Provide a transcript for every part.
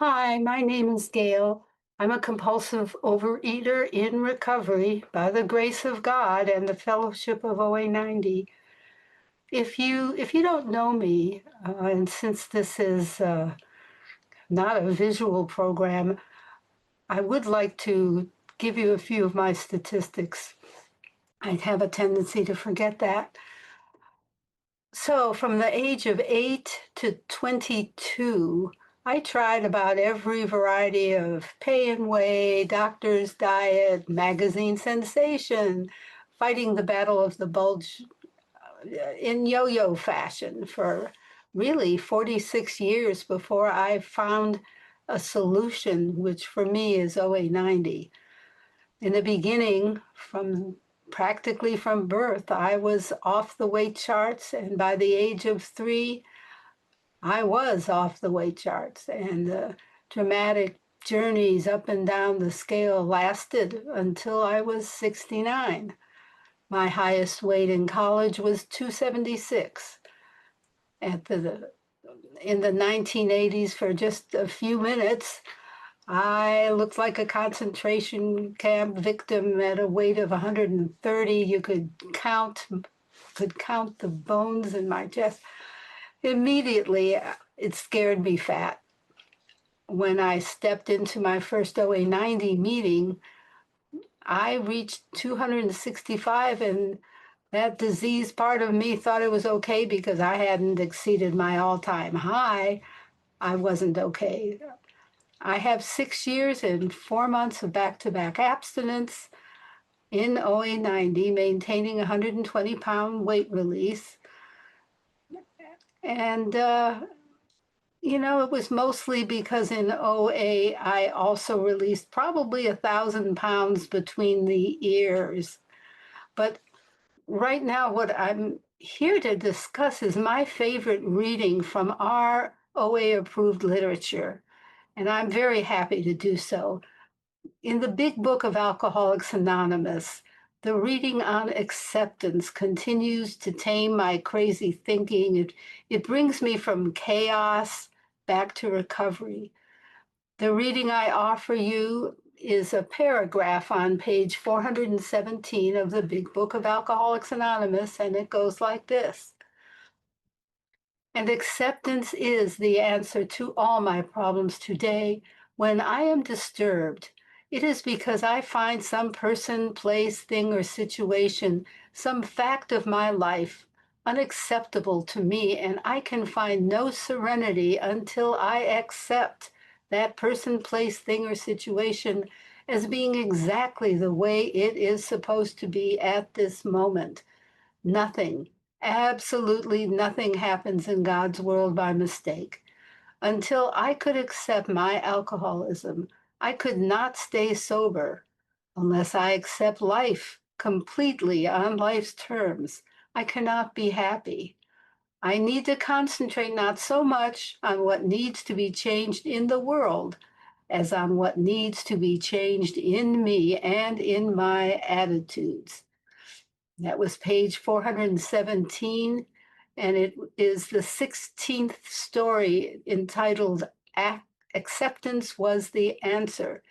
Hi, my name is Gayle. I'm a compulsive overeater in recovery by the grace of God and the fellowship of OA90. If you don't know me, and since this is not a visual program, I would like to give you a few of my statistics. I have a tendency to forget that. So, from the age of 8 to 22, I tried about every variety of pay and weigh, doctor's diet, magazine sensation, fighting the battle of the bulge in yo yo fashion for really 46 years before I found a solution, which for me is OA90. In the beginning, practically from birth, I was off the weight charts, and by the age of 3, I was off the weight charts. And the dramatic journeys up and down the scale lasted until I was 69. My highest weight in college was 276. At the In the 1980s, for just a few minutes, I looked like a concentration camp victim at a weight of 130. You could count the bones in my chest. Immediately, it scared me fat. When I stepped into my first OA90 meeting, I reached 265, and that disease part of me thought it was okay because I hadn't exceeded my all-time high. I wasn't okay. I have 6 years and 4 months of back-to-back abstinence in OA90, maintaining 120-pound weight release. And, it was mostly because in OA, I also released probably 1,000 pounds between the ears. But right now, what I'm here to discuss is my favorite reading from our OA approved literature. And I'm very happy to do so. In the big book of Alcoholics Anonymous, the reading on acceptance continues to tame my crazy thinking. It brings me from chaos back to recovery. The reading I offer you is a paragraph on page 417 of the big book of Alcoholics Anonymous, and it goes like this. And acceptance is the answer to all my problems today. When I am disturbed, it is because I find some person, place, thing, or situation, some fact of my life unacceptable to me, and I can find no serenity until I accept that person, place, thing, or situation as being exactly the way it is supposed to be at this moment. Nothing, absolutely nothing happens in God's world by mistake. Until I could accept my alcoholism, I could not stay sober. Unless I accept life completely on life's terms, I cannot be happy. I need to concentrate not so much on what needs to be changed in the world as on what needs to be changed in me and in my attitudes. That was page 417, and it is the 16th story entitled Acceptance Was the Answer.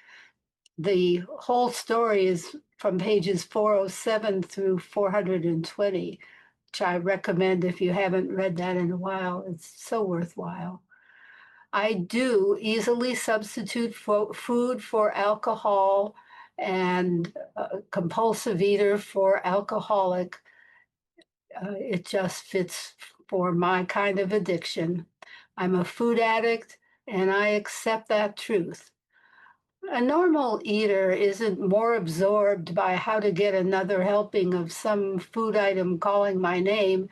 The whole story is from pages 407 through 420, which I recommend if you haven't read that in a while. It's so worthwhile. I do easily substitute food for alcohol and compulsive eater for alcoholic. It just fits for my kind of addiction. I'm a food addict, and I accept that truth. A normal eater isn't more absorbed by how to get another helping of some food item calling my name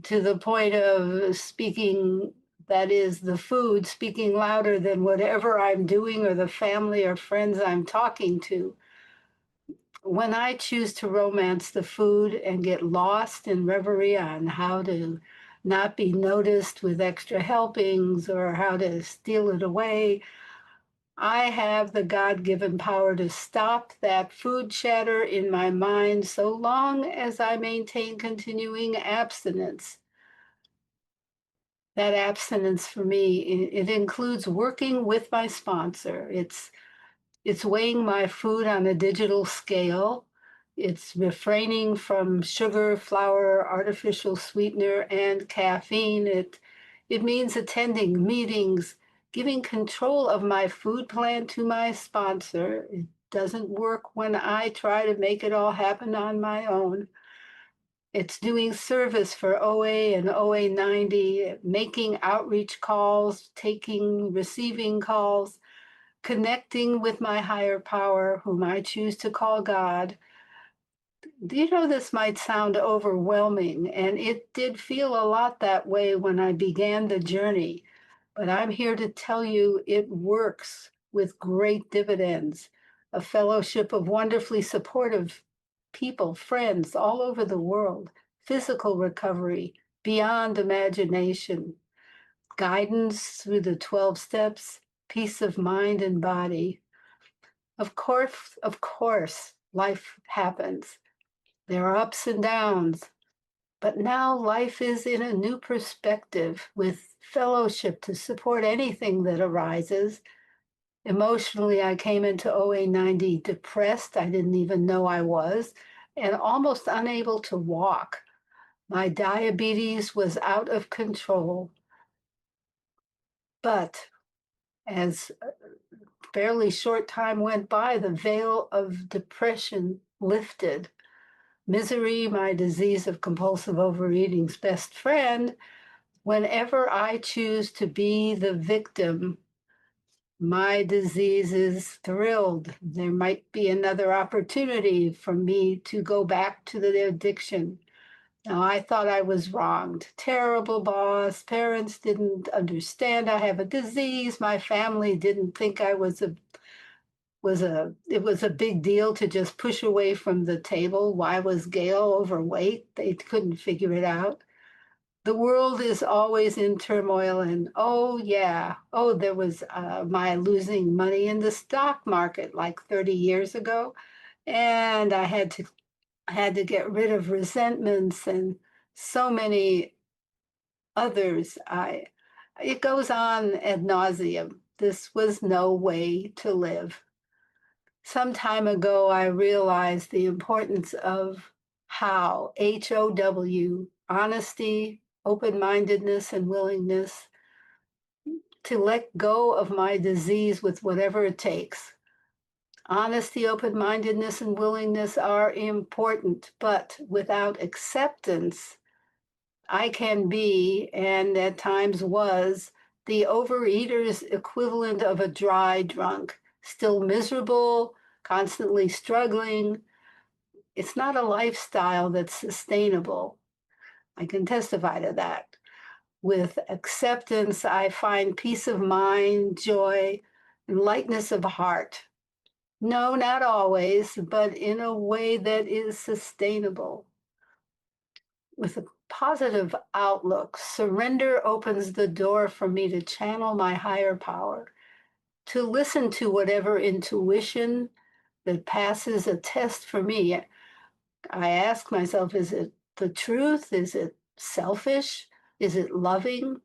to the point of speaking, that is, the food speaking louder than whatever I'm doing or the family or friends I'm talking to. When I choose to romance the food and get lost in reverie on how to not be noticed with extra helpings or how to steal it away, I have the God given power to stop that food chatter in my mind so long as I maintain continuing abstinence. That abstinence for me, it includes working with my sponsor. It's weighing my food on a digital scale. It's refraining from sugar, flour, artificial sweetener, and caffeine. It means attending meetings, giving control of my food plan to my sponsor. It doesn't work when I try to make it all happen on my own. It's doing service for OA and OA90, making outreach calls, receiving calls, connecting with my higher power, whom I choose to call God. You know, this might sound overwhelming, and it did feel a lot that way when I began the journey, but I'm here to tell you it works with great dividends. A fellowship of wonderfully supportive people, friends all over the world, physical recovery beyond imagination, guidance through the 12 steps, peace of mind and body. Of course, life happens. There are ups and downs, but now life is in a new perspective with fellowship to support anything that arises. Emotionally, I came into OA90 depressed. I didn't even know I was, and almost unable to walk. My diabetes was out of control. But as a fairly short time went by, the veil of depression lifted. Misery, my disease of compulsive overeating's best friend, whenever I choose to be the victim, my disease is thrilled. There might be another opportunity for me to go back to the addiction. Now, I thought I was wronged. Terrible boss. Parents didn't understand I have a disease. My family didn't think I it was a big deal to just push away from the table. Why was Gayle overweight? They couldn't figure it out. The world is always in turmoil, and oh yeah, oh there was my losing money in the stock market like 30 years ago, and I had to get rid of resentments and so many others. I It goes on ad nauseum. This was no way to live. Some time ago, I realized the importance of HOW, honesty, open mindedness, and willingness to let go of my disease with whatever it takes. Honesty, open mindedness, and willingness are important, but without acceptance, I can be, and at times was, the overeater's equivalent of a dry drunk, still miserable, constantly struggling. It's not a lifestyle that's sustainable. I can testify to that. With acceptance, I find peace of mind, joy, and lightness of heart. No, not always, but in a way that is sustainable. With a positive outlook, surrender opens the door for me to channel my higher power, to listen to whatever intuition that passes a test for me. I ask myself, is it the truth? Is it selfish? Is it loving?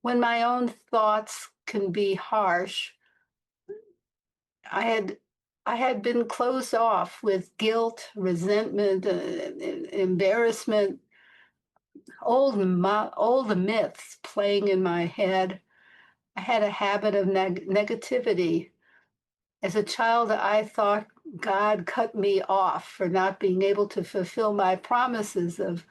When my own thoughts can be harsh, I had I had been closed off with guilt, resentment, embarrassment, old myths playing in my head. I had a habit of negativity. As a child, I thought God cut me off for not being able to fulfill my promises of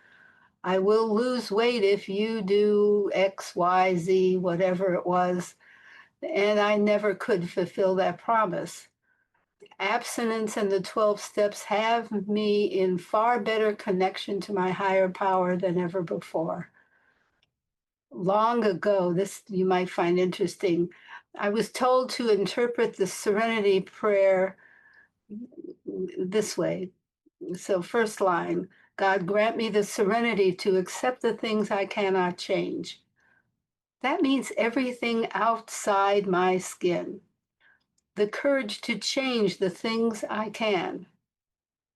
I will lose weight if you do X, Y, Z, whatever it was. And I never could fulfill that promise. Abstinence and the 12 steps have me in far better connection to my higher power than ever before. Long ago, this you might find interesting, I was told to interpret the serenity prayer this way. So, first line, God grant me the serenity to accept the things I cannot change. That means everything outside my skin. The courage to change the things I can.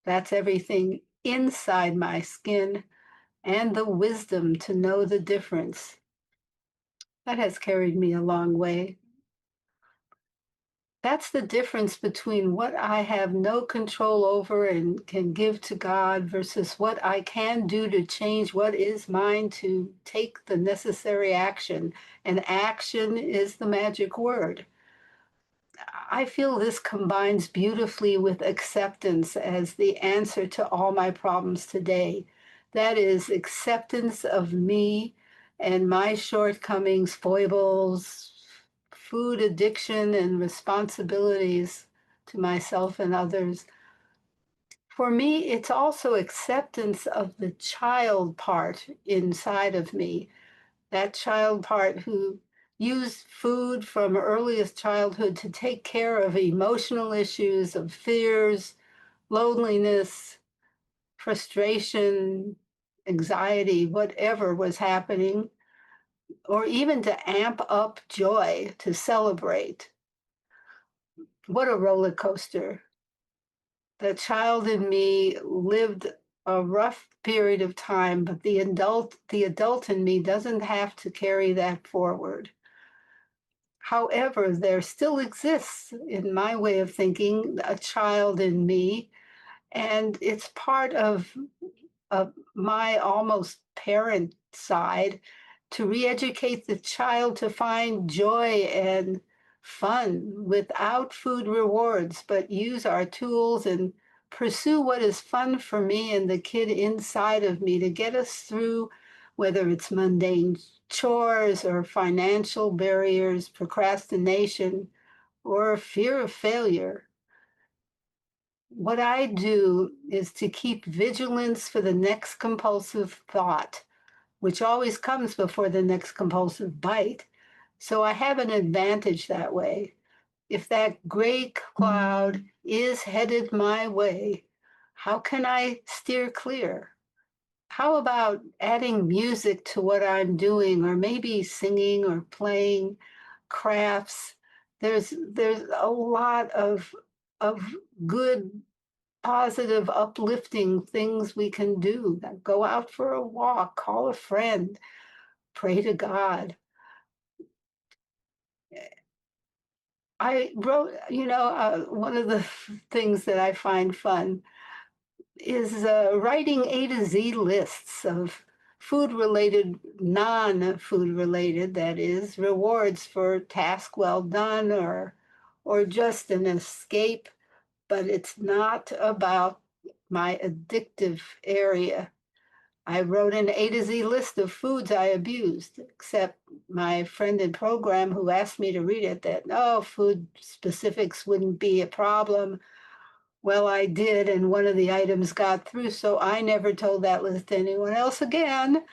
That's everything inside my skin, and the wisdom to know the difference. That has carried me a long way. That's the difference between what I have no control over and can give to God versus what I can do to change what is mine to take the necessary action. And action is the magic word. I feel this combines beautifully with acceptance as the answer to all my problems today. That is acceptance of me and my shortcomings, foibles, food addiction, and responsibilities to myself and others. For me, it's also acceptance of the child part inside of me, that child part who used food from earliest childhood to take care of emotional issues, of fears, loneliness, frustration, anxiety, whatever was happening, or even to amp up joy, to celebrate. What a roller coaster. The child in me lived a rough period of time, but the adult in me doesn't have to carry that forward. However, there still exists, in my way of thinking, a child in me, and it's part of my almost parent side to re-educate the child to find joy and fun without food rewards, but use our tools and pursue what is fun for me and the kid inside of me to get us through, whether it's mundane chores or financial barriers, procrastination, or fear of failure. What I do is to keep vigilance for the next compulsive thought, which always comes before the next compulsive bite. So I have an advantage that way. If that gray cloud is headed my way, how can I steer clear? How about adding music to what I'm doing, or maybe singing or playing crafts? There's a lot of good, positive, uplifting things we can do. Go out for a walk, call a friend, pray to God. I wrote, one of the things that I find fun is writing A to Z lists of food related, non food related, that is, rewards for task well done or just an escape, but it's not about my addictive area. I wrote an A to Z list of foods I abused, except my friend in program who asked me to read it that, no, food specifics wouldn't be a problem. Well, I did, and one of the items got through, so I never told that list to anyone else again.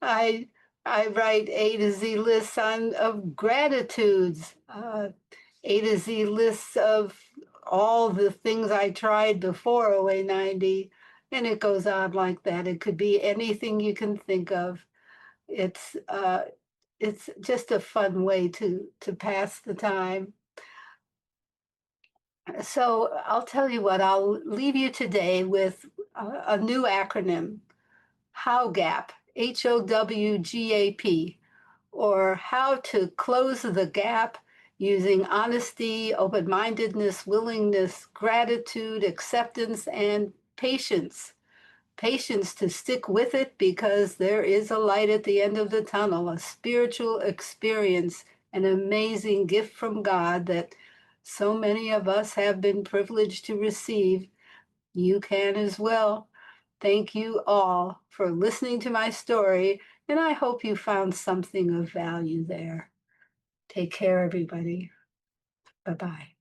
I I write A to Z lists of gratitudes, A to Z lists of all the things I tried before OA90, and it goes on like that. It could be anything you can think of. It's uh, it's just a fun way to pass the time. So I'll tell you what, I'll leave you today with a new acronym, HOWGAP, HOWGAP, or how to close the gap using honesty, open mindedness, willingness, gratitude, acceptance, and patience. Patience to stick with it because there is a light at the end of the tunnel, a spiritual experience, an amazing gift from God that so many of us have been privileged to receive. You can as well. Thank you all for listening to my story, and I hope you found something of value there. Take care, everybody. Bye bye.